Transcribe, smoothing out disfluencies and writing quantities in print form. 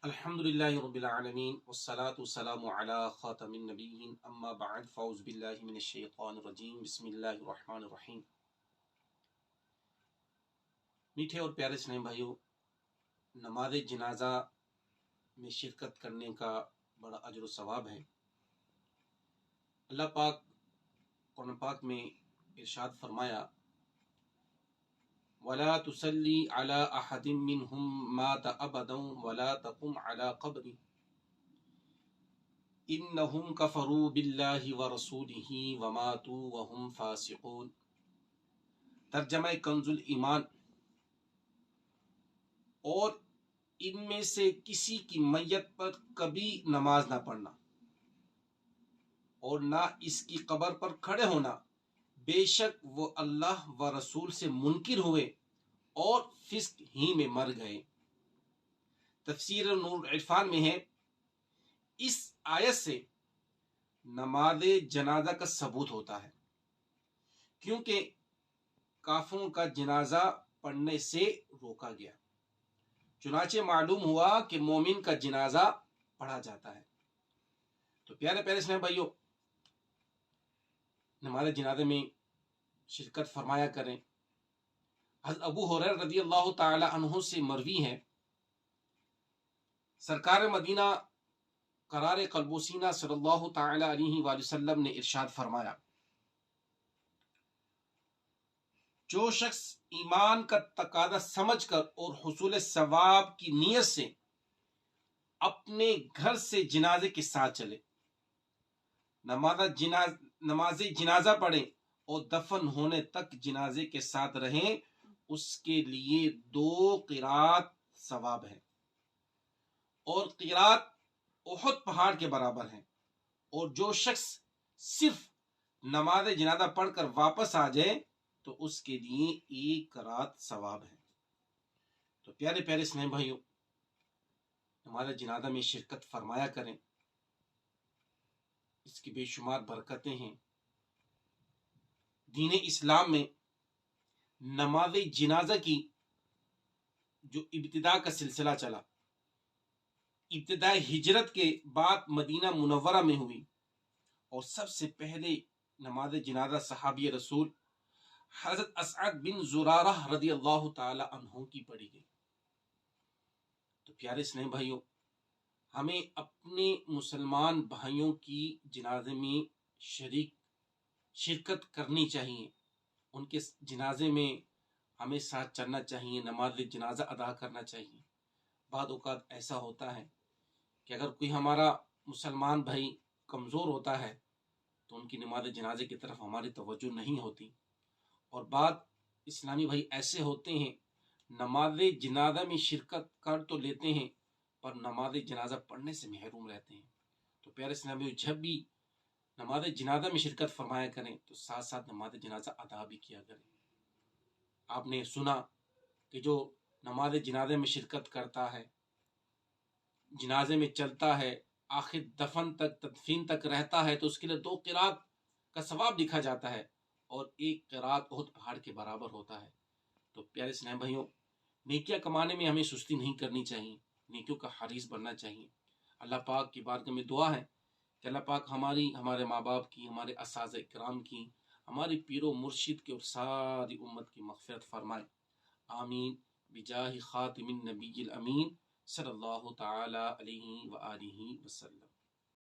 الحمدللہ رب العالمین والصلاة والسلام علی خاتم النبیین اما بعد فاعوذ باللہ من الشیطان الرجیم بسم اللہ الرحمن الرحیم۔ میٹھے اور پیارے اسلام بھائیوں، نماز جنازہ میں شرکت کرنے کا بڑا اجر و ثواب ہے۔ اللہ پاک قرآن پاک میں ارشاد فرمایا، وَلَا تُصَلِّ عَلَىٰ أَحَدٍ مِّنْهُمْ مَاتَ أَبَدًا وَلَا تَقُمْ عَلَىٰ قَبْرِهِ إِنَّهُمْ كَفَرُوا بِاللَّهِ وَرَسُولِهِ وَمَاتُوا وَهُمْ فَاسِقُونَ۔ ترجمہ کنز ایمان۔ اور ان میں سے کسی کی میت پر کبھی نماز نہ پڑھنا اور نہ اس کی قبر پر کھڑے ہونا، بے شک وہ اللہ و رسول سے منکر ہوئے اور فسق ہی میں مر گئے۔ تفسیر نور عرفان میں ہے، اس آیت سے نماز جنازہ کا ثبوت ہوتا ہے، کیونکہ کافروں کا جنازہ پڑھنے سے روکا گیا، چنانچہ معلوم ہوا کہ مومن کا جنازہ پڑھا جاتا ہے۔ تو پیارے پیارے اسلام بھائیوں، نماز جنازے میں شرکت فرمایا کریں۔ حضرت ابو ہریرہ رضی اللہ تعالی عنہ سے مروی ہے، سرکار مدینہ قرار قلب و سینہ صلی اللہ تعالی علیہ وآلہ وسلم نے ارشاد فرمایا، جو شخص ایمان کا تقاضا سمجھ کر اور حصول ثواب کی نیت سے اپنے گھر سے جنازے کے ساتھ چلے، نماز جنازہ پڑھیں اور دفن ہونے تک جنازے کے ساتھ رہیں، اس کے لیے 2 قرات ثواب ہے، اور قرات احد پہاڑ کے برابر ہیں۔ اور جو شخص صرف نماز جنازہ پڑھ کر واپس آ جائے تو اس کے لیے 1 قرات ثواب ہے۔ تو پیارے پیارے اسلام بھائیوں، نماز جنازہ میں شرکت فرمایا کریں، اس کی بے شمار برکتیں ہیں۔ دین اسلام میں نماز جنازہ کی جو ابتدا کا سلسلہ چلا، ابتدائی ہجرت کے بعد مدینہ منورہ میں ہوئی، اور سب سے پہلے نماز جنازہ صحابی رسول حضرت اسعد بن زرارہ رضی اللہ تعالی عنہ کی پڑھی گئی۔ تو پیارے اسلام بھائیوں، ہمیں اپنے مسلمان بھائیوں کی جنازے میں شرکت کرنی چاہیے، ان کے جنازے میں ہمیں ساتھ چلنا چاہیے، نماز جنازہ ادا کرنا چاہیے۔ بعض اوقات ایسا ہوتا ہے کہ اگر کوئی ہمارا مسلمان بھائی کمزور ہوتا ہے تو ان کی نماز جنازے کی طرف ہماری توجہ نہیں ہوتی، اور بعض اسلامی بھائی ایسے ہوتے ہیں نماز جنازہ میں شرکت کر تو لیتے ہیں پر نماز جنازہ پڑھنے سے محروم رہتے ہیں۔ تو پیارے اسلامی بھائی، جب بھی نماز جنازہ میں شرکت فرمایا کریں تو ساتھ ساتھ نماز جنازہ ادا بھی کیا کریں۔ آپ نے سنا کہ جو نماز جنازے میں شرکت کرتا ہے، جنازے میں چلتا ہے، آخر دفن تک تدفین تک رہتا ہے، تو اس کے لیے 2 قرات کا ثواب لکھا جاتا ہے، اور 1 قرات احد پہاڑ کے برابر ہوتا ہے۔ تو پیارے اسلام بھائیوں، نیکیاں کمانے میں ہمیں سستی نہیں کرنی چاہیے، نیکیوں کا حریص بننا چاہیے۔ اللہ پاک کی بارگاہ میں دعا ہے کہ اللہ پاک ہمارے ماں باپ کی، ہمارے اساتذہ کرام کی، ہمارے پیر و مرشد کی اور ساری امت کی مغفرت فرمائے، آمین، بجاہ خاتم النبی الامین صلی اللہ تعالی علیہ وآلہ وسلم۔